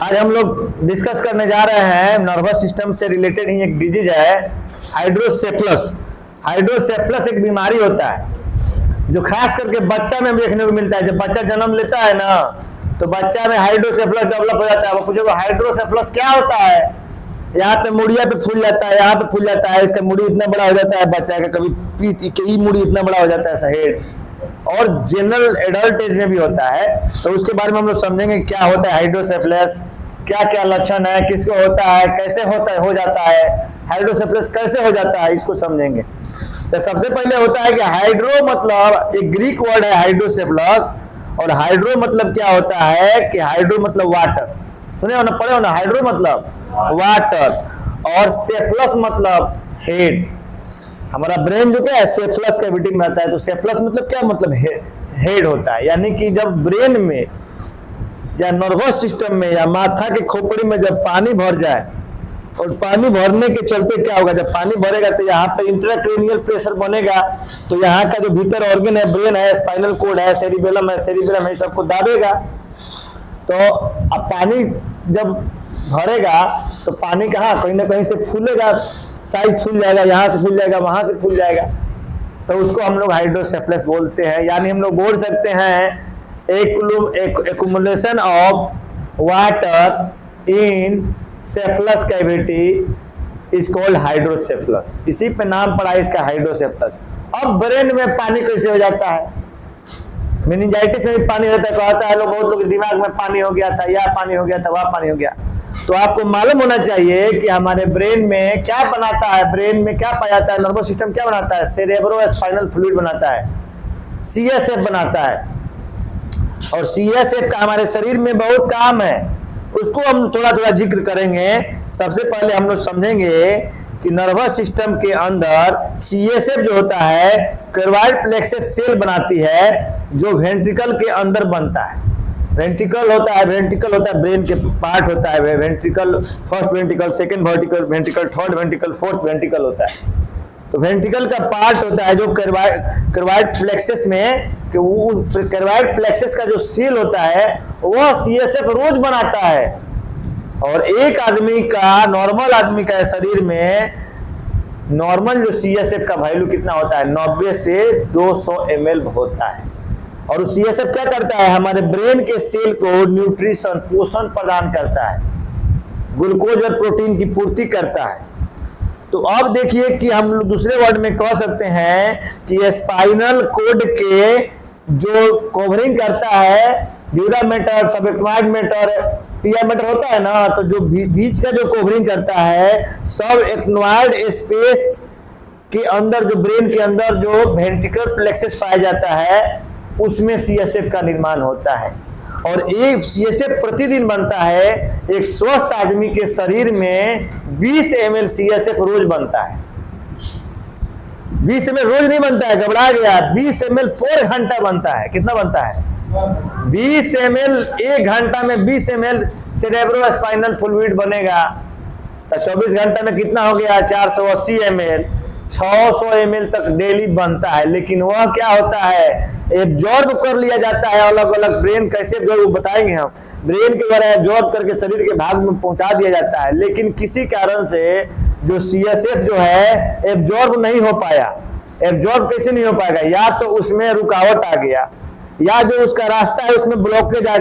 आज हम लोग डिस्कस करने जा रहे हैं नर्वस सिस्टम से रिलेटेड ही एक डिजीज है हाइड्रोसेफलस। हाइड्रोसेफलस एक बीमारी होता है जो खास करके बच्चा में देखने को मिलता है। जब बच्चा जन्म लेता है ना तो बच्चा में हाइड्रोसेफलस डेवलप हो जाता है। वो पूछो हाइड्रोसेफलस क्या होता है? यहाँ पे मुड़िया पे फूल जाता है, यहाँ पे फूल जाता है, इसका मुड़ी इतना बड़ा हो जाता है बच्चा का, कभी पीठ मुड़ी इतना बड़ा हो जाता है हेड, और जनरल एडल्ट एज में भी होता है। तो उसके बारे में हम लोग समझेंगे क्या होता है हाइड्रोसेफलस, क्या क्या लक्षण है, किसको होता है, कैसे होता है, हो जाता है हाइड्रोसेफलस, कैसे हो जाता है, इसको समझेंगे। तो सबसे पहले होता है कि हाइड्रो मतलब एक ग्रीक वर्ड है हाइड्रोसेफलस, और हाइड्रो मतलब क्या होता है कि हाइड्रो मतलब वाटर, सुने हो ना, पढ़े हो ना, हाइड्रो मतलब वाटर, और सेफलस मतलब हेड। हमारा ब्रेन जो क्या है सेफलस कैविटी में रहता है। तो सेफलस मतलब क्या मतलब हेड होता है, यानी कि जब ब्रेन में या नर्वस सिस्टम में या माथा के खोपड़ी में जब पानी भर जाए, और पानी भरने के चलते क्या होगा, जब पानी भरेगा तो यहाँ पे इंट्राक्रेनियल प्रेशर बनेगा, तो यहाँ का जो भीतर ऑर्गन है, ब्रेन है, स्पाइनल कोड है, सेरिबेलम है, सेरिबेलम है, सबको दाबेगा। तो अब पानी जब भरेगा तो पानी कहाँ कहीं ना कहीं से फूलेगा, साइज फूल जाएगा, यहाँ से फूल जाएगा, वहां से फूल जाएगा, तो उसको हम लोग हाइड्रोसेफलस बोलते हैं। यानी हम लोग बोल सकते हैं accumulation of water in cephalus cavity is called hydrocephalus. इसी पे नाम पड़ा इसका हाइड्रोसेफलस। अब ब्रेन में पानी कैसे हो जाता है? मेनिंजाइटिस में भी पानी होता है, कहता है लोग, बहुत लोग दिमाग में पानी हो गया था, या पानी हो गया था, वह पानी हो गया। तो आपको मालूम होना चाहिए कि हमारे ब्रेन में क्या बनाता है, ब्रेन में क्या पाया जाता है, नर्वस सिस्टम क्या बनाता है, सेरेब्रो स्पाइनल फ्लूइड बनाता है, सीएसएफ बनाता है। और सीएसएफ का हमारे शरीर में बहुत काम है, उसको हम थोड़ा थोड़ा जिक्र करेंगे। सबसे पहले हम लोग समझेंगे कि नर्वस सिस्टम के अंदर सीएसएफ जो होता है कर्वाइड प्लेक्सस सेल बनाती है, जो वेंट्रिकल के अंदर बनता है। वेंट्रिकल होता है ब्रेन के पार्ट होता है, ventricle, first ventricle, second ventricle, third ventricle, fourth ventricle होता है। तो वेंट्रिकल का पार्ट होता है जो कर्वाइड प्लेक्सस में, कि वो कर्वाइड प्लेक्सस का जो सेल होता है वह सीएसएफ रोज बनाता है। और एक आदमी का, नॉर्मल आदमी का शरीर में नॉर्मल जो सीएसएफ का वैल्यू कितना होता है, 90 से 200 ml होता है। और सीएसएफ क्या करता है, हमारे ब्रेन के सेल को न्यूट्रिशन, पोषण प्रदान करता है, ग्लूकोज और प्रोटीन की पूर्ति करता है। तो अब देखिए कि हम दूसरे वर्ड में कह सकते हैं कि स्पाइनल कोड के जो कवरिंग करता है, ड्यूरामेटर, सबएक्वाइड मैटर, पिया मैटर होता है ना, तो जो बीच का जो कवरिंग करता है, सब एक्वाइड स्पेस के अंदर, जो ब्रेन के अंदर जो वेंट्रिकल प्लेक्सस पाया जाता है, उसमें सीएसएफ का निर्माण होता है। और एक सीएसएफ प्रतिदिन बनता है। एक स्वस्थ आदमी के शरीर में 20 ml सीएसएफ रोज बनता है। 20 ml रोज नहीं बनता है, घबरा गया, 20 ml पर घंटा बनता है। कितना बनता है? 20 ml एक घंटा में 20 ml सेरेब्रो स्पाइनल फ्लूइड बनेगा। तो 24 घंटा में कितना हो गया? 480 ml, 600 ml तक डेली बनता है। लेकिन वह क्या होता है, एब्जॉर्ब कर लिया जाता है। अलग अलग ब्रेन कैसे एब्जॉर्ब बताएंगे हम, ब्रेन के द्वारा एब्जॉर्ब करके शरीर के भाग में पहुंचा दिया जाता है। लेकिन किसी कारण से जो सीएसएफ जो है एब्जॉर्ब नहीं हो पाया। एब्जॉर्ब कैसे नहीं हो पाएगा? या तो उसमें रुकावट आ गया, या जो उसका रास्ता है उसमें ब्लॉकेज आ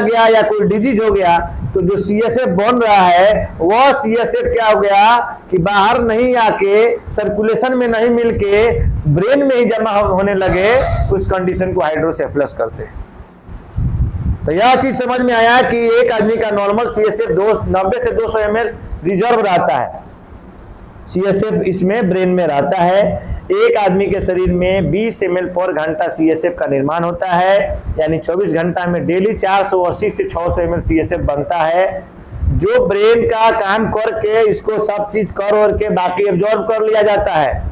गया, या कोई डिजीज हो गया। तो जो सीएसएफ बन रहा है वह सीएसएफ क्या हो गया कि बाहर नहीं आके, सर्कुलेशन में नहीं मिलके ब्रेन में ही जमा होने लगे। उस कंडीशन को हाइड्रोसेफलस करते हैं। तो यह चीज समझ में आया कि एक आदमी का नॉर्मल सीएसएफ 90 से 200 ml रिजर्व रहता है, सीएसएफ इसमें ब्रेन में रहता है। एक आदमी के शरीर में 20 ml पर घंटा सीएसएफ का निर्माण होता है, यानी 24 घंटा में डेली 480 से 600 ml सीएसएफ बनता है, जो ब्रेन का काम करके इसको सब चीज कर के बाकी एब्जॉर्ब कर लिया जाता है।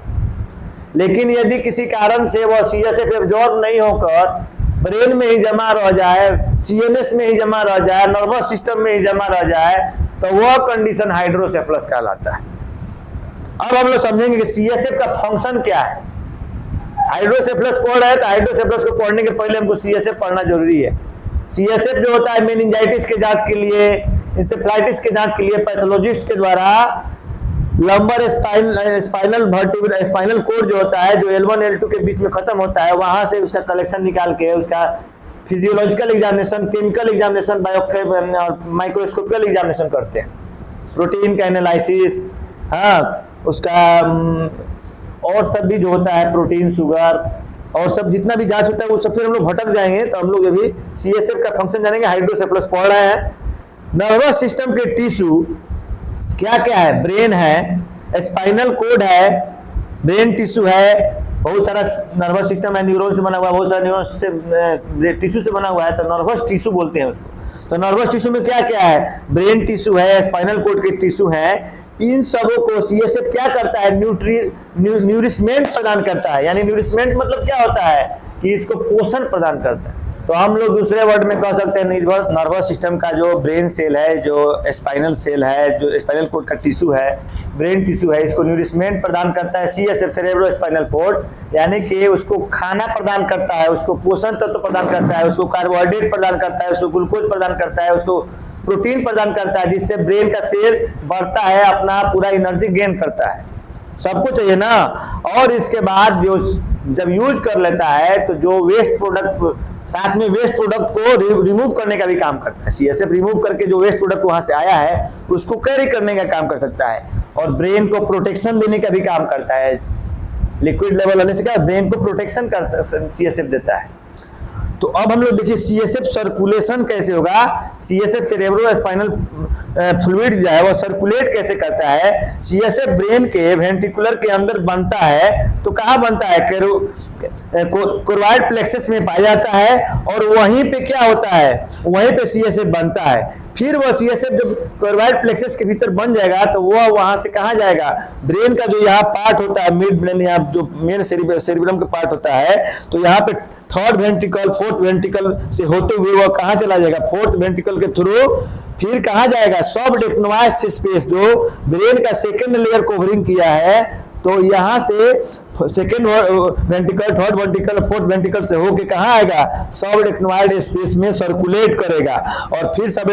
लेकिन यदि किसी कारण से वह सीएसएफ एब्जॉर्ब नहीं होकर ब्रेन में ही जमा रह जाए, सीएनएस में ही जमा रह जाए, नर्वस सिस्टम में ही जमा रह जाए, तो वह कंडीशन हाइड्रोसेफलस कहलाता है। अब हम लोग समझेंगे कि सीएसएफ का फंक्शन क्या है। हाइड्रोसेफलस पढ़ रहे हैं तो हाइड्रोसेफलस को पढ़ने के पहले हमको सीएसएफ पढ़ना जरूरी है। CSF जो होता है मेनिंजाइटिस के जांच के लिए, इंसेफ्लाइटिस के जांच के लिए पैथोलॉजिस्ट के द्वारा लंबर स्पाइनल कोड जो होता है, जो L1 L2 के बीच में खत्म होता है, वहां से उसका कलेक्शन निकाल के उसका फिजियोलॉजिकल एग्जामिनेशन, केमिकल एग्जामिनेशन, और माइक्रोस्कोपिकल एग्जामिनेशन करते हैं। प्रोटीन का एनालिसिस, हाँ, उसका और सब भी जो होता है, प्रोटीन, शुगर और सब जितना भी जांच होता है वो सब फिर हम लोग भटक जाएंगे, तो हम लोग अभी CSF का फंक्शन जानेंगे। हाइड्रोसेफलस पढ़ रहे हैं। नर्वस सिस्टम के टिश्यू क्या क्या है? ब्रेन है, स्पाइनल कोड है, ब्रेन टिश्यू है, बहुत सारा नर्वस सिस्टम है, न्यूरॉन से बना हुआ है, बहुत सारा न्यूरॉन से टिश्यू से बना हुआ है, तो नर्वस टिश्यू बोलते हैं उसको। तो नर्वस टिश्यू में क्या क्या है? ब्रेन टिश्यू है, स्पाइनल कोड के टिश्यू है। इन सबों को CSF क्या करता है? न्यूरिशमेंट प्रदान करता है। यानी न्यूरिशमेंट मतलब क्या होता है कि इसको पोषण प्रदान करता है। तो हम लोग दूसरे वर्ड में कह सकते हैं नर्वस सिस्टम का जो ब्रेन सेल है, जो स्पाइनल सेल है, जो स्पाइनल कोड का टिश्यू है, ब्रेन टिश्यू है, इसको न्यूरिशमेंट प्रदान करता है CSF, सेरेब्रो स्पाइनल कोड। यानी कि उसको खाना प्रदान करता है, उसको पोषण तत्व प्रदान करता है, उसको कार्बोहाइड्रेट प्रदान करता है, उसको ग्लूकोज प्रदान करता है, उसको प्रोटीन प्रदान करता है, जिससे ब्रेन का सेल बढ़ता है, अपना पूरा एनर्जी गेन करता है। सबको चाहिए ना। और इसके बाद जो जब यूज कर लेता है तो जो वेस्ट प्रोडक्ट, साथ में वेस्ट प्रोडक्ट को रिमूव करने का भी काम करता है। CSF रिमूव करके जो वेस्ट प्रोडक्ट वहां से आया है उसको कैरी करने का काम कर सकता है, और ब्रेन को प्रोटेक्शन देने का भी काम करता है। लिक्विड लेवल होने से क्या ब्रेन को प्रोटेक्शन करता CSF देता है। तो अब हम लोग देखिए CSF सर्कुलेशन कैसे होगा। CSF सेरेब्रो स्पाइनल फ्लूइड जो है वो सर्कुलेट कैसे करता है। CSF ब्रेन के वेंट्रिकुलर के अंदर बनता है, तो कहाँ बनता है? कोर्वाइड प्लेक्सस में पाया जाता है, और वहीं पे क्या होता है? वहीं पे CSF बनता है। फिर वह CSF जब कोर्वाइड प्लेक्सस के भीतर बन जाएगा तो वह वहां से कहाँ जाएगा? ब्रेन का जो यहाँ पार्ट होता है, मिड ब्रेन, यहाँ जो मेन सेरिब्रम का पार्ट होता है, तो यहाँ पे थर्ड वेंट्रिकल, फोर्थ वेंट्रिकल से होते हुए वह कहाँ चला जाएगा? फोर्थ वेंट्रिकल के थ्रू फिर कहाँ जाएगा? सब एक्नोइस स्पेस जो ब्रेन का सेकेंड लेयर कवरिंग किया है, तो यहाँ से second ventricle, third ventricle, fourth ventricle से होके कहाँ आएगा? सब एक्नोइड स्पेस में सर्कुलेट करेगा, और फिर सब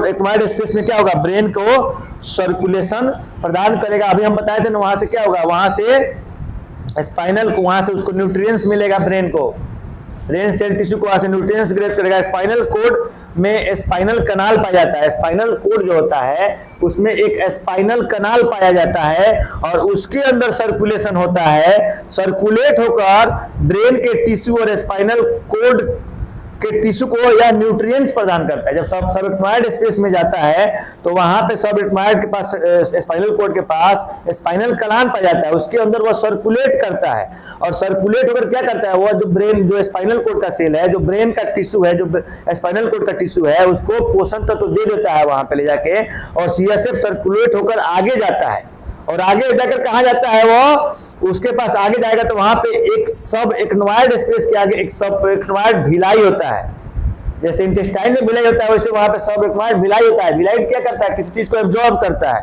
एक्नोइड स्पेस में क्या होगा? ब्रेन को सर्कुलेशन प्रदान करेगा। अभी हम बताए थे ना, वहां से क्या होगा? वहां से स्पाइनल को, वहां से उसको न्यूट्रिएंट्स मिलेगा, ब्रेन को, ब्रेन सेल टिश्यू को वहां से न्यूट्रिएंट्स ग्रेड करेगा। स्पाइनल कोड में स्पाइनल कनाल पाया जाता है। स्पाइनल कोड जो होता है उसमें एक स्पाइनल कनाल पाया जाता है, और उसके अंदर सर्कुलेशन होता है। सर्कुलेट होकर ब्रेन के टिश्यू और स्पाइनल कोड के टिश्यू को या न्यूट्रिएंट्स प्रदान करता है। जब सब एक्नोइड स्पेस में जाता है तो वहां पे सब एक्नोइड के पास, स्पाइनल कोड के पास स्पाइनल कनाल पाया जाता है, उसके अंदर वह सर्कुलेट करता है, और सर्कुलेट होकर क्या करता है? वह जो ब्रेन, जो स्पाइनल कोड का सेल है, जो ब्रेन का टिश्यू है, जो स्पाइनल कोड का टिश्यू है, उसको पोषण तत्व दे देता है वहां पे ले जाके, और CSF सर्कुलेट होकर आगे जाता है, और आगे जाकर कहाँ जाता है? वो उसके पास आगे जाएगा तो वहां पे एक सब एक्नोइड स्पेस के आगे एक सब एक्नोइड भिलाई होता है। जैसे इंटेस्टाइन में भिलाई होता है, वैसे वहां पे सब एक्नोइड भिलाई होता है। भिलाई क्या करता है? किसी चीज को एब्जॉर्ब करता है।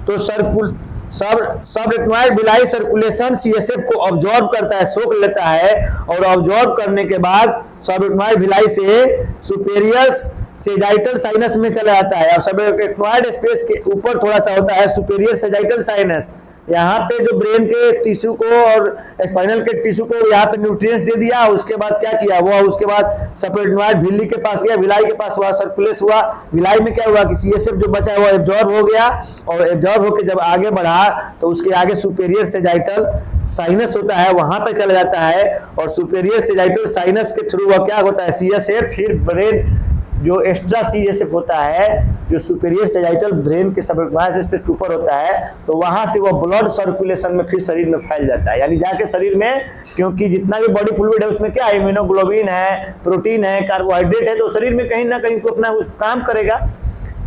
तो सब एक्नोइड भिलाई सर्कुलेशन CSF को ऑब्जॉर्ब करता है, सोख लेता है, और ऑब्जॉर्ब करने के बाद सब एक्नोइड भिलाई से सुपेरियर सेजाइटल साइनस में चला जाता है। अब सब एक्नोइड स्पेस के ऊपर थोड़ा सा होता है सुपेरियर सेजाइटल साइनस। यहाँ पे जो ब्रेन के टिश्यू को और स्पाइनल के टिश्यू को यहाँ पे न्यूट्रिएंट्स दे दिया। उसके बाद क्या किया? वो उसके बाद सबएक्नोइड भिल्ली के पास गया, भिलाई के पास हुआ, सर्कुलेट हुआ। भिलाई में क्या हुआ कि CSF जो बचा है वो एब्जॉर्ब हो गया, और एब्जॉर्ब होकर जब आगे बढ़ा तो उसके आगे सुपेरियर सेजाइटल साइनस होता है, वहां पे चला जाता है, और सुपेरियर सेजाइटल साइनस के थ्रू वह क्या होता है? CSF फिर ब्रेन जो एक्स्ट्रा CSF होता है, जो सुपेरियर सेजाइटल ब्रेन के सबएक्नोइस स्पेस के ऊपर होता है, तो वहां से वो ब्लड सर्कुलेशन में फिर शरीर में फैल जाता है। यानी जाके शरीर में, क्योंकि जितना भी बॉडी फ्लूइड है उसमें क्या है? इम्यूनोग्लोबिन है, प्रोटीन है, कार्बोहाइड्रेट है, तो शरीर में कहीं ना कहीं को अपना काम करेगा।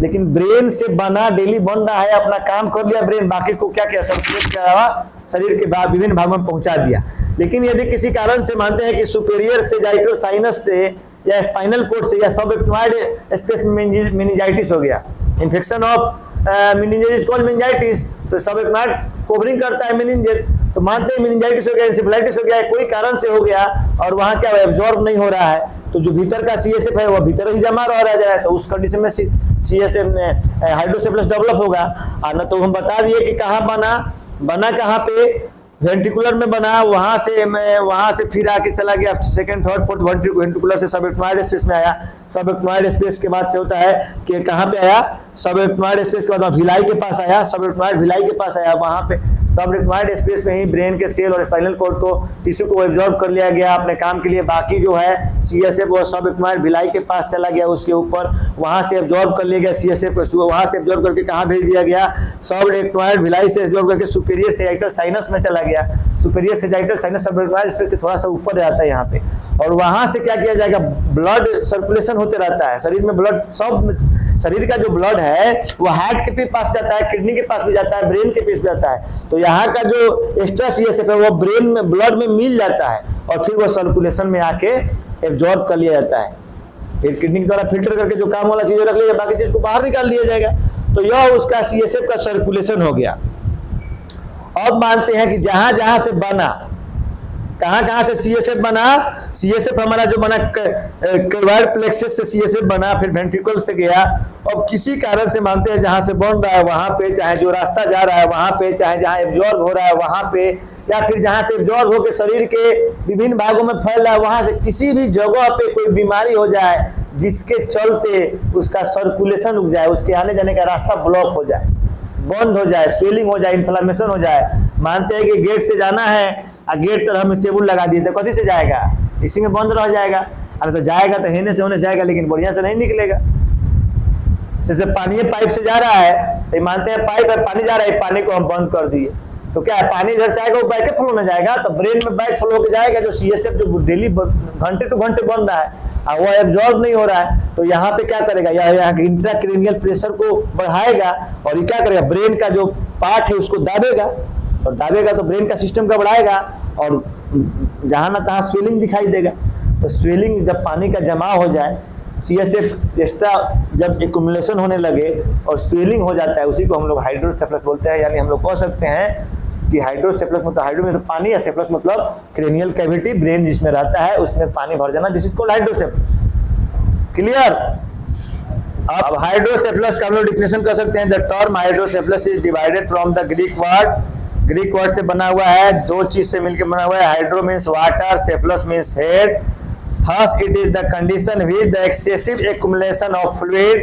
लेकिन ब्रेन से बना, डेली बन रहा है, अपना काम कर लिया ब्रेन, बाकी को क्या किया? सर्कुलेट किया, शरीर के विभिन्न भागों में पहुंचा दिया। लेकिन यदि किसी कारण से मानते हैं कि सुपेरियर सेजाइटल साइनस से या स्पाइनल कोड से या सब एक्नोइड स्पेस में मेनिंजाइटिस हो गया, infection of meningitis called meningitis, तो सब एक्नोइड कवरिंग करता है मेनिंजेट, तो मानते हैं मेनिंजाइटिस हो गया, एंसेफेलाइटिस हो गया, कोई कारण से हो गया, और वहां क्या एब्जॉर्ब नहीं हो रहा है, तो जो भीतर का CSF है वह भीतर ही जमा रह जाए, तो उस कंडीशन में CSF हाइड्रोसेफ्लस डेवलप होगा। और न तो हम बता दिए कि कहाँ बना कहाँ पे, वेंट्रिकुलर में बना, वहां से फिर आके चला गया सेकंड थर्ड फोर्थ वेंट्रिकुलर से सबएक्टिनॉइड स्पेस में आया। सबएक्टिनॉइड स्पेस के बाद से होता है कि कहाँ पे आया, सबएक्टिनॉइड स्पेस के बाद भिलाई के पास आया, सबएक्टिनॉइड भिलाई के पास आया, वहां पे सबएक्टिनॉइड स्पेस में ही ब्रेन के सेल और स्पाइनल कॉर्ड को टिश्यू को एब्जॉर्ब कर लिया गया अपने काम के लिए। बाकी जो है CSF वो सबएक्टिनॉइड भिलाई के पास चला गया, उसके ऊपर वहां से एब्जॉर्ब कर लिया गया CSF को, वहां से एब्जॉर्ब करके कहाँ भेज दिया गया, सबएक्टिनॉइड भिलाई से एब्जॉर्ब करके सुपीरियर सेजाइटल साइनस में चला गया। सुपीरियर सेजाइटल साइनस सबएक्टिनॉइड स्पेस के थोड़ा सा ऊपर रहता है यहाँ पे, और वहां से क्या किया जाएगा, ब्लड सर्कुलेशन होते रहता है शरीर में। ब्लड सब शरीर का जो ब्लड है वो हार्ट के पास जाता है, किडनी के पास भी जाता है, ब्रेन के पास भी जाता है। तो यहाँ का जो एक्स्ट्रा CSF है वो ब्रेन में ब्लड में मिल जाता है और फिर वो सर्कुलेशन में आके एब्जॉर्ब कर लिया जाता है। फिर किडनी के द्वारा फिल्टर करके जो काम वाला चीज रख लिया, बाकी चीज को बाहर निकाल दिया जाएगा। तो यह उसका CSF का सर्कुलेशन हो गया। अब मानते हैं कि जहां जहां से बना, कहां से CSF बना, CSF हमारा जो बना कर्वाइड प्लेक्सस से CSF बना, फिर वेंट्रिकल से गया। अब किसी कारण से मानते हैं जहां से बन रहा है वहां पे, चाहे जो रास्ता जा रहा है वहां पे, चाहे जहां एब्जॉर्ब हो रहा है वहां पे, या फिर जहां से एब्जॉर्ब होकर शरीर के विभिन्न भागों में फैल रहा है, वहां से किसी भी जगह पे कोई बीमारी हो जाए जिसके चलते उसका सर्कुलेशन रुक जाए, उसके आने जाने का रास्ता ब्लॉक हो जाए, बंद हो जाए, स्वेलिंग हो जाए, इन्फ्लामेशन हो जाए। मानते हैं कि गेट से जाना है, गेट पर हम टेबल लगा दिए तो कथी से जाएगा, इसी में बंद रह जाएगा। अरे तो जाएगा तो हेने से होने से जाएगा, लेकिन बढ़िया से नहीं निकलेगा। जैसे पानी पाइप से जा रहा है तो मानते हैं पाइप है, पानी जा रहा है, पानी को हम बंद कर दिए तो क्या है, पानी इधर से आएगा वो बैक फ्लो में जाएगा, तो ब्रेन में बैक फ्लो होकर जाएगा। जो CSF जो डेली घंटे टू घंटे बन रहा है वो एब्जॉर्ब नहीं हो रहा है, तो यहाँ पे क्या करेगा, यहाँ के इंट्राक्रैनियल प्रेशर को बढ़ाएगा और ये क्या करेगा, ब्रेन का जो पार्ट है उसको दाबेगा, और दाबेगा तो ब्रेन का सिस्टम का बढ़ाएगा और जहाँ ना तहाँ स्वेलिंग दिखाई देगा। तो स्वेलिंग जब पानी का जमा हो जाए, CSF एक्स्ट्रा जब एक्युमुलेशन होने लगे और स्वेलिंग हो जाता है, उसी को हम लोग हाइड्रोसेफ्लस बोलते हैं। यानी हम लोग कह सकते हैं कि हाइड्रोसेफ्लस मतलब हाइड्रो में तो पानी, या सेफ्लस मतलब क्रेनियल कैविटी, ब्रेन जिसमें रहता है उसमें पानी भर जाना, this is called hydrocephalus. Clear. अब हाइड्रोसेफ्लस का हम लोग डिफिनेशन कर सकते हैं। The term hydrocephalus is divided from the Greek word से बना हुआ है, दो चीज से मिलकर बना हुआ है। Hydro means water, cephalus means head. Thus, it is the condition which the excessive accumulation of fluid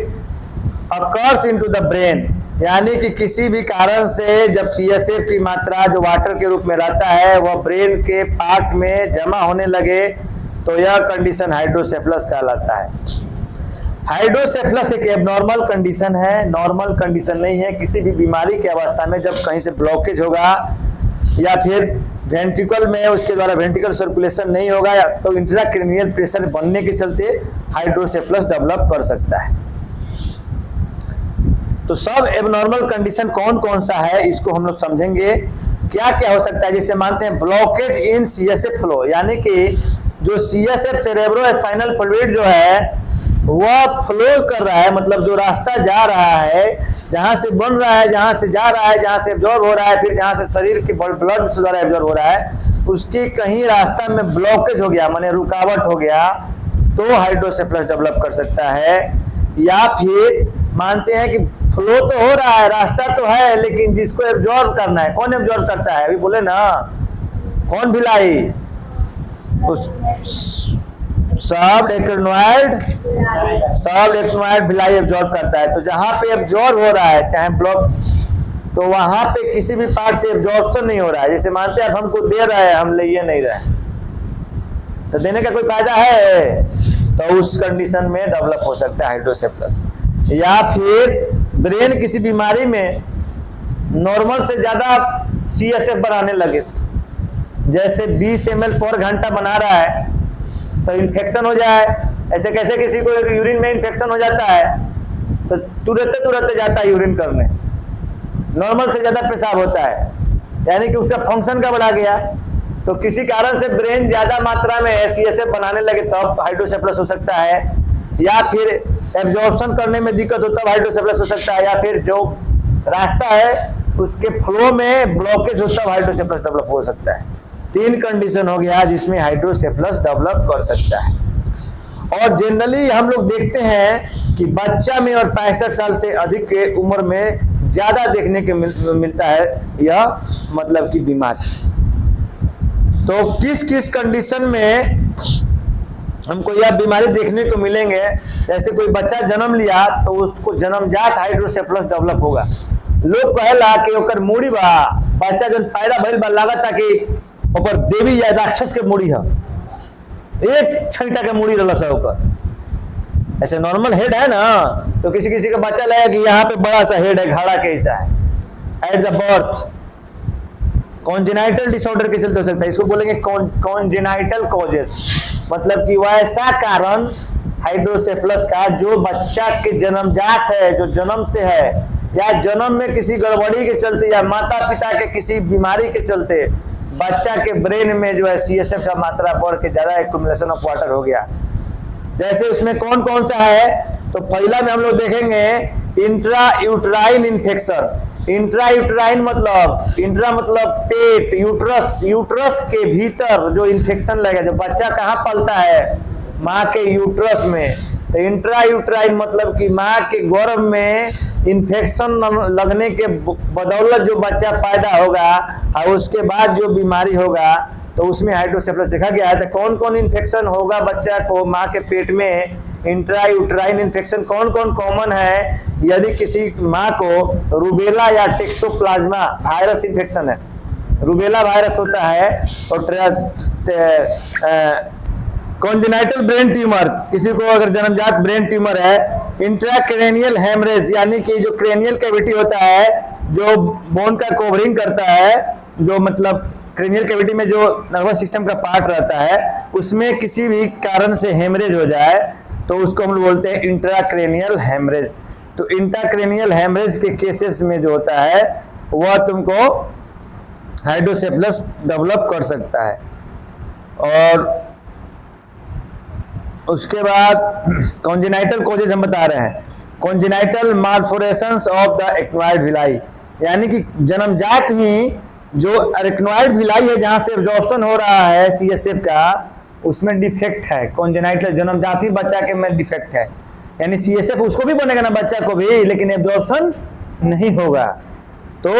occurs into the brain। यानी कि किसी भी कारण से जब CSF की मात्रा जो वाटर के रूप में रहता है वह ब्रेन के पार्ट में जमा होने लगे, तो यह कंडीशन हाइड्रोसेफ्लस कहलाता है। हाइड्रोसेफ्लस एक एबनॉर्मल कंडीशन है, नॉर्मल कंडीशन नहीं है। किसी भी बीमारी की अवस्था में जब कहीं से ब्लॉकेज होगा या फिर वेंट्रिकल में उसके द्वारा वेंट्रिकल सर्कुलेशन नहीं होगा, तो इंट्राक्रैनियल प्रेशर बनने के चलते हाइड्रोसेफ्लस डेवलप कर सकता है। तो सब एबनॉर्मल कंडीशन कौन कौन सा है इसको हम लोग समझेंगे। क्या क्या हो सकता है, जैसे मानते हैं ब्लॉकेज इन CSF फ्लो, यानी कि जो CSF सेरेब्रो स्पाइनल फ्लूइड जो है वह फ्लो कर रहा है, मतलब जो रास्ता जा रहा है, जहां से बन रहा है, जहां से जा रहा है, जहां से एब्जॉर्ब हो रहा है, फिर जहां से शरीर के ब्लड से द्वारा एब्जॉर्ब हो रहा है, उसके कहीं रास्ता में ब्लॉकेज हो गया, माने रुकावट हो गया, तो हाइड्रोसेफ्लस डेवलप कर सकता है। या फिर मानते हैं कि फ्लो तो हो रहा है, रास्ता तो है, लेकिन जिसको एब्जॉर्ब करना है, कौन एब्जॉर्ब करता है, अभी बोले ना, कौन भिलाई, सब एक्टिनॉइड भिलाई एब्जॉर्ब करता है। तो जहां पे एब्जॉर्ब हो रहा है चाहे ब्लॉक, तो वहां पे किसी भी पार्ट से एब्जॉर्प्शन नहीं हो रहा है। जैसे मानते हैं आप हमको दे रहे हैं, हम ले नहीं रहे, तो देने का कोई फायदा है, तो उस कंडीशन में डेवलप हो सकता है हाइड्रोसेफ्लस। या फिर ब्रेन किसी बीमारी में नॉर्मल से ज्यादा CSF बनाने लगे, जैसे 20 ml पर घंटा बना रहा है तो इन्फेक्शन हो जाए। ऐसे कैसे किसी को यूरिन में इन्फेक्शन हो जाता है तो तुरंत जाता है यूरिन करने, नॉर्मल से ज्यादा पेशाब होता है, यानी कि उसका फंक्शन का बढ़ा गया। तो किसी कारण से ब्रेन ज्यादा मात्रा में CSF बनाने लगे तब हाइड्रोसेफ्लस हो सकता है। या फिर एब्जॉर्प्शन करने में दिक्कत हो तब हाइड्रोसेफ्लस हो सकता है। या फिर जो रास्ता है उसके फ्लो में ब्लॉकेज हो तब हाइड्रोसेफ्लस डेवलप हो सकता है। 3 कंडीशन हो गया जिसमें हाइड्रोसेफ्लस डेवलप कर सकता है। और जनरली हम लोग देखते हैं कि बच्चा में और 65 साल से अधिक के उम्र में ज्यादा देखने के मिलता है यह मतलब की बीमारी। तो किस किस कंडीशन में हमको यह बीमारी देखने को मिलेंगे, जैसे कोई बच्चा जन्म लिया तो उसको जन्मजात हाइड्रोसेफलस डेवलप होगा। लोग कहला कि ओकर मूड़ी बा, बच्चा जन पैदा भइल बा लागता कि ऊपर देवी या राक्षस के मूड़ी है, एक छींटा के मूड़ी रहला सा ओकर। ऐसे नॉर्मल हेड है ना, तो किसी किसी का बच्चा लगा कि यहाँ पे बड़ा सा हेड है, घड़ा कैसा है at the birth. Congenital disorder के चलते हो सकता है, इसको बोलेंगे कॉन्जेनाइटल कॉजेस, मतलब कि वैसा कारण हाइड्रोसेफलस का जो बच्चा के जन्मजात है, जो जन्म से है, या जन्म में किसी गड़बड़ी के चलते या माता पिता के किसी बीमारी के चलते बच्चा के ब्रेन में जो है CSF का मात्रा बढ़ के ज्यादा एक्युमुलेशन ऑफ वाटर हो गया। जैसे उसमें कौन कौन सा है, तो पहला में हम लोग देखेंगे intra uterine infection. Intra uterine मतलब इंट्रा मतलब पेट, यूट्रस, यूट्रस के भीतर जो इन्फेक्शन लगेगा, जो बच्चा कहाँ पलता है, माँ के यूट्रस में। तो इंट्रा यूट्राइन मतलब कि माँ के गर्भ में इन्फेक्शन लगने के बदौलत जो बच्चा पैदा होगा और उसके बाद जो बीमारी होगा तो उसमें हाइड्रोसेफलस देखा गया है। तो कौन कौन इन्फेक्शन होगा बच्चा को माँ के पेट में, इंट्रा यूट्राइन इन्फेक्शन कौन कौन कॉमन है, यदि किसी माँ को रूबेला या टेक्सोप्लाज्मा वायरस इन्फेक्शन है, रूबेला वायरस होता है, और कॉन्जेनाइटल ब्रेन ट्यूमर, किसी को अगर जन्मजात ब्रेन ट्यूमर है, इंट्राक्रेनियल हेमरेज यानी कि जो क्रेनियल कैविटी होता है, जो बोन का कवरिंग करता है, जो मतलब क्रेनियल कैविटी में जो नर्वस सिस्टम का पार्ट रहता है, उसमें किसी भी कारण से हेमरेज हो जाए तो उसको हम लोग बोलते हैं इंट्राक्रेनियल हेमरेज। तो इंट्राक्रेनियल हेमरेज के केसेस में जो होता है वह तुमको हाइड्रोसेफलस डेवलप कर सकता है। और उसके बाद कॉन्जेनाइटल कॉजेज हम बता रहे हैं, congenital malformations of the acquired विलाई, यानी कि जन्मजात ही जो अरेक्नोइड विलाई है जहां से एब्जॉर्प्शन हो रहा है CSF का, उसमें डिफेक्ट है। कॉन्जेनाइटल जन्मजात ही बच्चा के में डिफेक्ट है, यानी CSF उसको भी बनेगा ना बच्चा को भी, लेकिन एब्जॉर्प्शन नहीं होगा। तो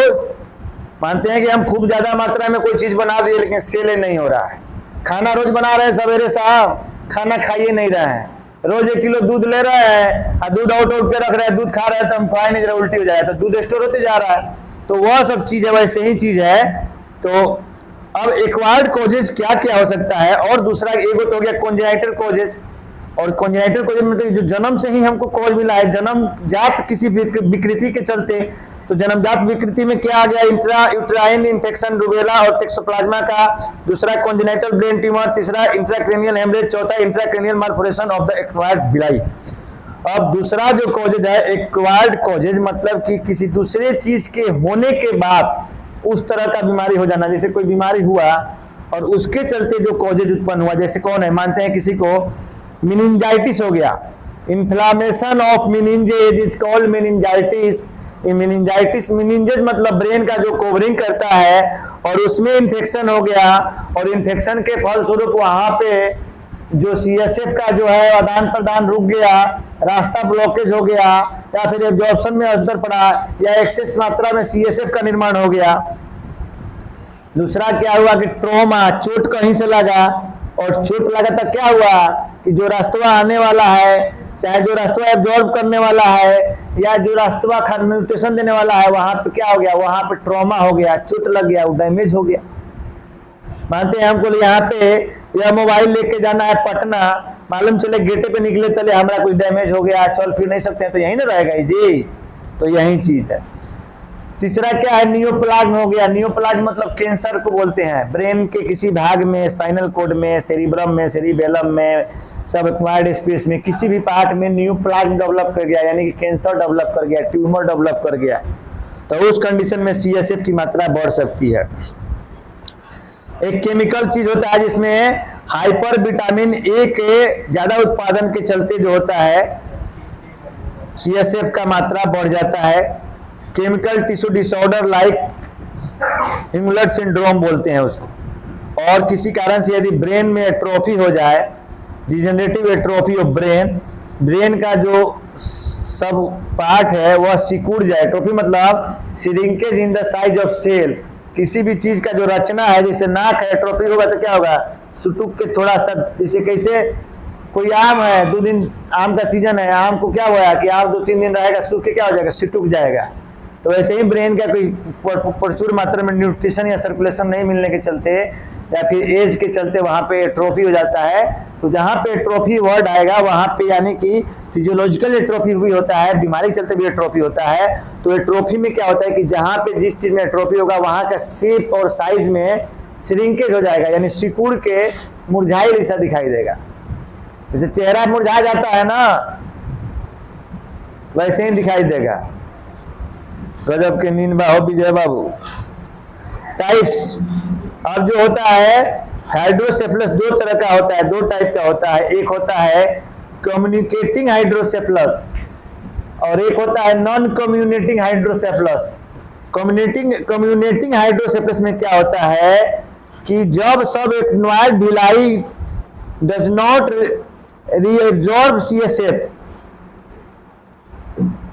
मानते हैं कि हम खूब ज्यादा मात्रा में कोई चीज बना दिए लेकिन सेल नहीं हो रहा है। खाना रोज बना रहे हैं सवेरे साहब, खाना खाइए नहीं रहे हैं, रोज 1 किलो दूध ले रहे हैं और दूध आउट के रख रहे हैं, दूध खा रहे हैं तो हम खाए नहीं, उल्टी हो जा रहा है, तो दूध स्टोर होते जा रहा है। तो वह सब चीज है, वैसे ही चीज है। तो अब एक्वायर्ड कॉजेज क्या क्या हो सकता है, और दूसरा एक तो हो गया कॉन्जेनाइटल कॉजेज। और कॉन्जेनाइटल कॉजेज मतलब जो जन्म से ही हमको कॉज मिला है, जन्मजात किसी विकृति के चलते, तो जन्मजात विकृति में क्या आ गया, इंट्रा यूट्राइन इन्फेक्शन, रूबेला और टेक्सोप्लाज्मा का, दूसरा कॉन्जेनाइटल ब्रेन ट्यूमर, तीसरा इंट्राक्रेनियल हेमरेज, चौथा intracranial malformation of the acquired विलाई। अब दूसरा जो कॉजेज है एक्वायर्ड कॉजेज, मतलब कि किसी दूसरे चीज के होने के बाद उस तरह का बीमारी हो जाना, जैसे कोई बीमारी हुआ और उसके चलते जो कॉजेज उत्पन्न हुआ, जैसे कौन है, मानते हैं किसी को मेनिंजाइटिस हो गया, inflammation of meninges is called meningitis. Meningitis, meninges मतलब ब्रेन का जो कवरिंग करता है, और उसमें इन्फेक्शन हो गया, और इन्फेक्शन के फलस्वरूप वहां पे जो CSF का जो है आदान प्रदान रुक गया, रास्ता ब्लॉकेज हो गया, या फिर एब्जॉर्प्शन में असर पड़ा, या एक्सेस मात्रा में CSF का निर्माण हो गया। दूसरा क्या हुआ कि ट्रॉमा, चोट कहीं से लगा, और चोट लगा तो क्या हुआ कि जो रास्तवा आने वाला है, चाहे जो रास्तवा एब्जॉर्ब करने वाला है या जो रास्तवा न्यूट्रिशन देने वाला है, वहां पे क्या हो गया, वहां पे ट्रॉमा हो गया, चोट लग गया, वो डैमेज हो गया। मानते हैं हमको यहाँ पे यह मोबाइल लेके जाना है पटना, मालूम चले गेटे पे निकले तले हमारा कुछ डैमेज हो गया, चल फिर नहीं सकते हैं, तो यही ना रहेगा जी। तो यही चीज है। तीसरा क्या है, नियोप्लाज्म हो गया। नियोप्लाज्म मतलब कैंसर को बोलते हैं, ब्रेन के किसी भाग में, स्पाइनल कोड में, सेरिब्रम में, सेरिबेलम में, सब एक्वायर्ड स्पेस में किसी भी पार्ट में नियोप्लाज्म डेवलप कर गया, यानी कि कैंसर डेवलप कर गया, ट्यूमर डेवलप कर गया, तो उस कंडीशन में CSF की मात्रा बढ़ सकती है। एक केमिकल चीज होता है जिसमें हाइपर विटामिन ए के ज्यादा उत्पादन के चलते जो होता है CSF का मात्रा बढ़ जाता है। केमिकल टिश्यू डिसऑर्डर लाइक हिमुलर सिंड्रोम बोलते हैं उसको। और किसी कारण से यदि ब्रेन में एट्रोफी हो जाए degenerative atrophy of brain, brain का जो सब पार्ट है वह सिकुड़ जाए। एट्रोफी मतलब shrinkage in the size of cell, किसी भी चीज का जो रचना है, जैसे नाक है, एट्रोफी होगा तो क्या होगा, सुटुक के थोड़ा सा, जैसे कैसे कोई आम है, 2 दिन आम का सीजन है, आम को क्या हुआ कि आम 2-3 दिन रहेगा, सूख के क्या हो जाएगा, सिटुक जाएगा। तो वैसे ही ब्रेन का कोई प्रचुर मात्रा में न्यूट्रिशन या सर्कुलेशन नहीं मिलने के चलते या फिर एज के चलते वहां पे एट्रोफी हो जाता है। तो जहां पे एट्रोफी वर्ड आएगा वहां पे यानी कि फिजियोलॉजिकल एट्रोफी भी होता है, बीमारी चलते भी एट्रोफी होता है। तो एट्रोफी में क्या होता है कि जहां पे जिस चीज में एट्रोफी होगा वहां का शेप और साइज में श्रिंकेज हो जाएगा, यानी सिकुड़ के मुरझाई जैसा दिखाई देगा। जैसे चेहरा मुरझा जाता है ना, वैसे ही दिखाई देगा। गजब के नींद हो विजय बाबू। टाइप्स, अब जो होता है हाइड्रोसेफलस 2 तरह का होता है, 2 टाइप का होता है। एक होता है कम्युनिकेटिंग हाइड्रोसेफलस और एक होता है non communicating hydrocephalus. Communicating hydrocephalus में क्या होता है कि जब सब actinoid Bhilai does not reabsorb CSF,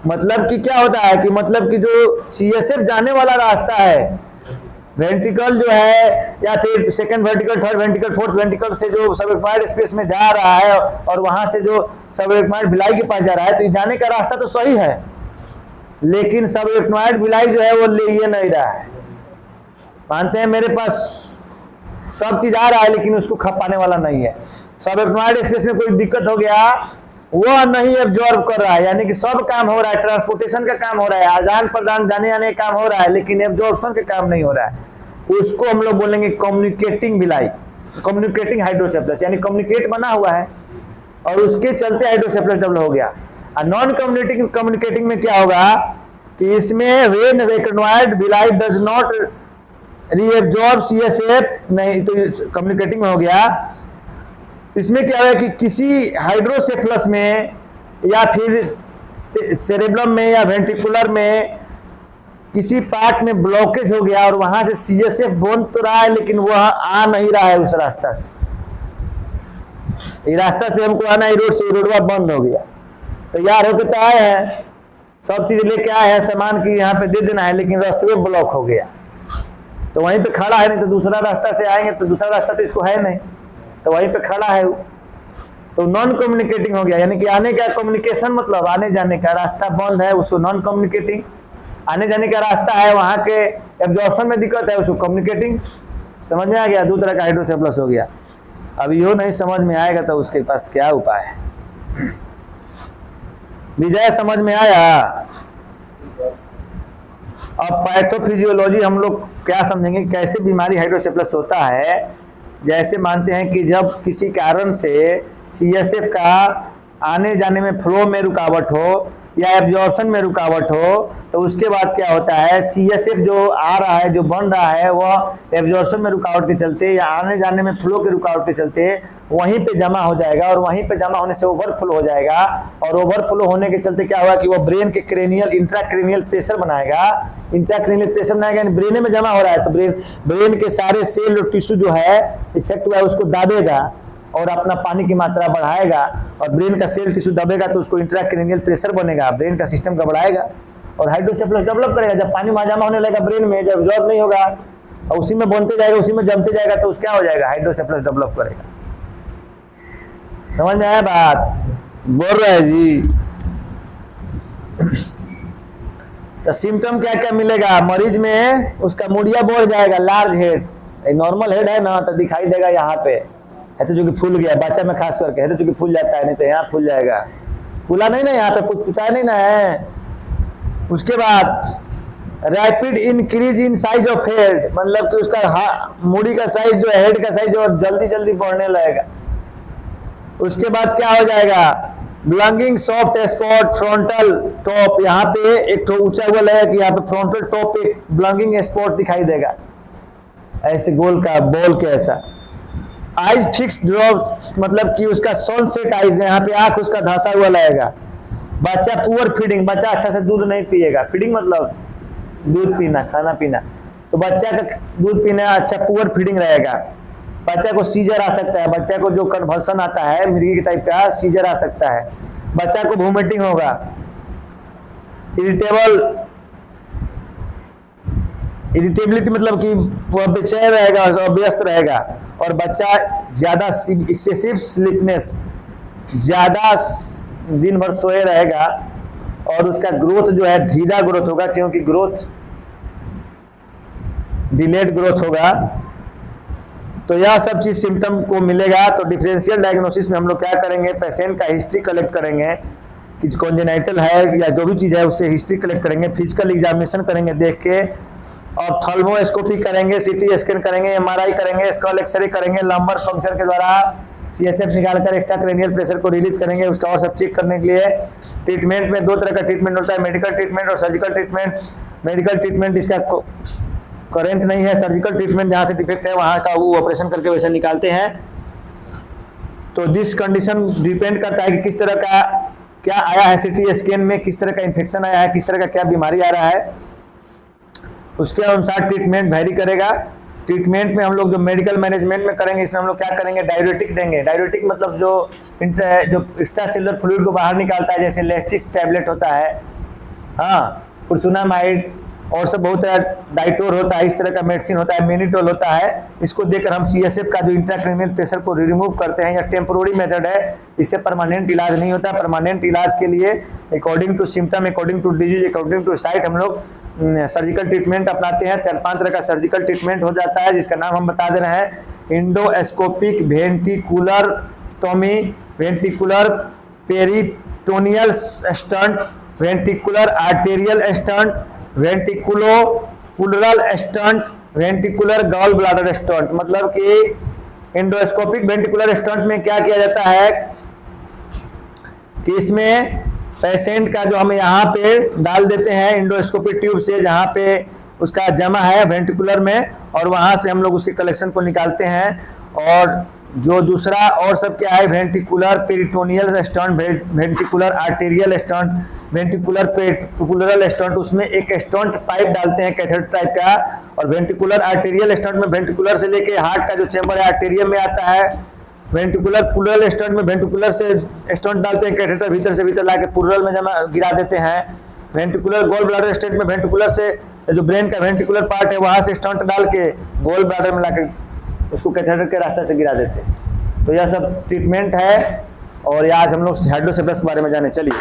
मतलब कि क्या होता है कि मतलब कि जो सीएसएफ जाने वाला रास्ता है, वेंट्रिकल जो है या फिर second ventricle, third ventricle, fourth ventricle से जो सबएक्टिनोइड स्पेस में जा रहा है और वहां से जो सबएक्टिनोइड भिलाई के पास जा रहा है, तो जाने का रास्ता तो सही है, लेकिन सबएक्टिनोइड भिलाई जो है वो ले ये नहीं रहा है। मानते हैं मेरे पास सब चीज आ रहा है लेकिन उसको खपाने वाला नहीं है। सबएक्टिनोइड स्पेस में कोई दिक्कत हो गया, वह नहीं एब्जॉर्ब कर रहा है, यानी कि सब काम हो रहा है, ट्रांसपोर्टेशन का काम हो रहा है, आदान प्रदान जाने आने का काम हो रहा है, लेकिन एब्जॉर्प्शन का काम नहीं हो रहा है। उसको हम लोग बोलेंगे कम्युनिकेटिंग भिलाई, कम्युनिकेटिंग हाइड्रोसेफलस, यानी कम्युनिकेट बना हुआ है और उसके चलते हाइड्रोसेफलस डेवलप हो गया। और नॉन कम्युनिकेटिंग में क्या होगा कि इसमें when actinoid Bhilai does not reabsorb CSF, नहीं तो कम्युनिकेटिंग में हो गया। इसमें क्या है कि किसी हाइड्रोसेफलस में या फिर सेरेब्रम में या वेंट्रिकुलर में किसी पार्ट में ब्लॉकेज हो गया और वहां से सीएसएफ बन तो रहा है लेकिन वह आ नहीं रहा है उस रास्ता से, ये रास्ता से हमको आना है रोड से, रोडवा बंद हो गया, तैयार होकर तो आए हैं, सब चीज लेके आए हैं, सामान की यहाँ पे दे देना है, लेकिन रास्ते में ब्लॉक हो गया, तो वहीं पे खड़ा है, नहीं तो दूसरा रास्ता से आएंगे तो दूसरा रास्ता तो इसको है नहीं, तो वहीं पे खड़ा है, तो नॉन कम्युनिकेटिंग हो गया। यानी कि आने का कम्युनिकेशन मतलब आने जाने का रास्ता बंद है, उसको नॉन कम्युनिकेटिंग। आने जाने का रास्ता है, वहां के एब्जॉर्प्शन में दिक्कत है, उसको कम्युनिकेटिंग। समझ में आ गया, 2 तरह का हाइड्रोसेफलस हो गया। अब यो नहीं समझ में आएगा तो उसके पास क्या उपाय है। विजय समझ में आया? अब पैथोफिजियोलॉजी हम लोग क्या समझेंगे, कैसे बीमारी हाइड्रोसेफलस होता है। जैसे मानते हैं कि जब किसी कारण से सीएसएफ का आने जाने में फ्लो में रुकावट हो या एब्जॉर्प्शन में रुकावट हो, तो उसके बाद क्या होता है, सीएसएफ जो आ रहा है, जो बन रहा है, वह एब्जॉर्प्शन में रुकावट के चलते या आने जाने में फ्लो के रुकावट के चलते वहीं पे जमा हो जाएगा और वहीं पे जमा होने से ओवरफ्लो हो जाएगा, और ओवरफ्लो होने के चलते क्या होगा कि वह ब्रेन के क्रेनियल इंट्राक्रेनियल प्रेशर बनाएगा। इंट्राक्रेनियल प्रेशर बनाएगा यानी ब्रेन में जमा हो रहा है, तो ब्रेन के सारे सेल और टिश्यू जो है इफेक्ट हुआ है उसको दाबेगा और अपना पानी की मात्रा बढ़ाएगा, और ब्रेन का सेल टिश्यू दबेगा तो उसको इंट्राक्रेनियल प्रेशर बनेगा, ब्रेन का सिस्टम घबराएगा और हाइड्रोसेफलस डेवलप करेगा। जब पानी वहां जमा होने लगेगा ब्रेन में, जब एब्जॉर्ब नहीं होगा और उसी में बनते जाएगा, उसी में जमते जाएगा, तो क्या हो जाएगा, हाइड्रोसेफलस डेवलप करेगा। समझ में आया बात? बोल रहे हैं जी। तो सिम्टम क्या क्या मिलेगा मरीज में, उसका मुड़िया बढ़ जाएगा, लार्ज हेड, नॉर्मल हेड है ना तो दिखाई देगा यहाँ पे, है तो जो कि फूल गया, बच्चा में खास करके है तो जो कि फूल जाता है, नहीं तो यहाँ फूल जाएगा, फूला नहीं ना यहाँ पे, पुचाया नहीं ना है। उसके बाद rapid increase in size of head, मतलब कि उसका मुड़ी का साइज जो है, हेड का साइज जो जल्दी जल्दी बढ़ने लगेगा। उसके बाद क्या हो जाएगा, ब्लंगिंग सॉफ्ट स्पॉट फ्रंटल टॉप, यहाँ पे एक ऊंचा हुआ लगेगा कि यहाँ पे फ्रंटल टॉप पे ब्लंगिंग स्पॉट दिखाई देगा, ऐसे गोल का बॉल के ऐसा। आईज फिक्स ड्रॉप्स, मतलब कि उसका सनसेट आईज है, यहाँ पे आंख उसका धंसा हुआ लगेगा। बच्चा पुअर फीडिंग, बच्चा अच्छा से दूध नहीं पिएगा, फीडिंग मतलब दूध पीना, खाना पीना, तो बच्चा का दूध पीना अच्छा पुअर फीडिंग रहेगा। बच्चा को सीजर आ सकता है, बच्चा को जो कन्वर्सन आता है मिर्गी के टाइप का सीजर आ सकता है, बच्चा को वोमिटिंग होगा, इरिटेबिलिटी मतलब कि वह बेचैन रहेगा और व्यस्त रहेगा, और बच्चा ज़्यादा एक्सेसिव स्लीपनेस, ज़्यादा दिन भर सोए रहेगा, और उसका ग्रोथ जो है धीरा ग्रोथ होगा, क्योंकि ग्रोथ डिलेड ग्रोथ होगा। तो यह सब चीज़ सिम्टम को मिलेगा। तो डिफरेंशियल डायग्नोसिस में हम लोग क्या करेंगे, पेशेंट का हिस्ट्री कलेक्ट करेंगे कि कॉन्जेनाइटल है या जो भी चीज़ है उससे हिस्ट्री कलेक्ट करेंगे, फिजिकल एग्जामिनेशन करेंगे देख के, और थर्मोस्कोपी करेंगे, सीटी स्कैन करेंगे, एमआरआई करेंगे, स्कल एक्सरे करेंगे, लंबर फंक्शन के द्वारा सीएसएफ निकालकर एक्स्ट्रा क्रेनियल प्रेशर को रिलीज करेंगे उसका, और सब चेक करने के लिए। ट्रीटमेंट में 2 तरह का ट्रीटमेंट होता है, मेडिकल ट्रीटमेंट और सर्जिकल ट्रीटमेंट। मेडिकल ट्रीटमेंट इसका करेंट नहीं है, सर्जिकल ट्रीटमेंट जहाँ से डिफेक्ट है वहाँ का वो ऑपरेशन करके वैसे निकालते हैं। तो दिस कंडीशन डिपेंड करता है कि किस तरह का क्या आया है, सीटी स्कैन में किस तरह का इन्फेक्शन आया है, किस तरह का क्या बीमारी आ रहा है, उसके अनुसार ट्रीटमेंट वैरी करेगा। ट्रीटमेंट में हम लोग जो मेडिकल मैनेजमेंट में करेंगे, इसमें हम लोग क्या करेंगे, डायरेटिक देंगे। डायरेटिक मतलब जो एक्स्ट्रा सेलुलर फ्लूइड को बाहर निकालता है, जैसे लेक्सिस टैबलेट होता है, हाँ, फुरसुनामाइड और सब बहुत तरह डाइटोर होता है, इस तरह का मेडिसिन होता है, मेनिटोल होता है। इसको देकर हम सीएसएफ का जो इंट्राक्रेनियल प्रेशर को रिमूव करते हैं। या टेम्पोररी मेथड है, इससे परमानेंट इलाज नहीं होता। परमानेंट इलाज के लिए according to symptom, according to disease, according to site हम लोग सर्जिकल ट्रीटमेंट अपनाते हैं। 4-5 तरह का सर्जिकल ट्रीटमेंट हो जाता है, जिसका नाम हम बता दे रहे हैं। Endoscopic ventriculostomy, ventricular peritoneal shunt, ventricular arterial shunt, ventriculo pleural shunt, ventricular gall bladder shunt. मतलब कि इंडोस्कोपिक वेंटिकुलर स्टंट में क्या किया जाता है कि इसमें पेशेंट का जो हम यहाँ पे डाल देते हैं इंडोस्कोपिक ट्यूब से, जहाँ पे उसका जमा है वेंटिकुलर में, और वहाँ से हम लोग उसके कलेक्शन को निकालते हैं। और जो दूसरा और सब क्या है, ventricular peritoneal shunt, ventricular arterial stunt, ventricular pleural stunt, उसमें एक स्टंट पाइप डालते हैं कैथेटर टाइप का। और वेंटिकुलर आर्टेरियल स्टंट में वेंटिकुलर से लेके हार्ट का जो चैम्बर है आर्टेरियम में आता है। वेंटिकुलर पुलरल स्टंट में वेंटिकुलर से स्टंट डालते हैं कैथेटर, भीतर से भीतर लाके पुलरल में जमा गिरा देते हैं। वेंटिकुलर गॉल ब्लाडर स्टंट में वेंटिकुलर से जो ब्रेन का वेंटिकुलर पार्ट है वहाँ से स्टंट डाल के गॉल ब्लाडर में लाके उसको कैथेटर के रास्ते से गिरा देते हैं। तो यह सब ट्रीटमेंट है। और आज हम लोग हाइड्रोसेप्लस के बारे में जाने, चलिए।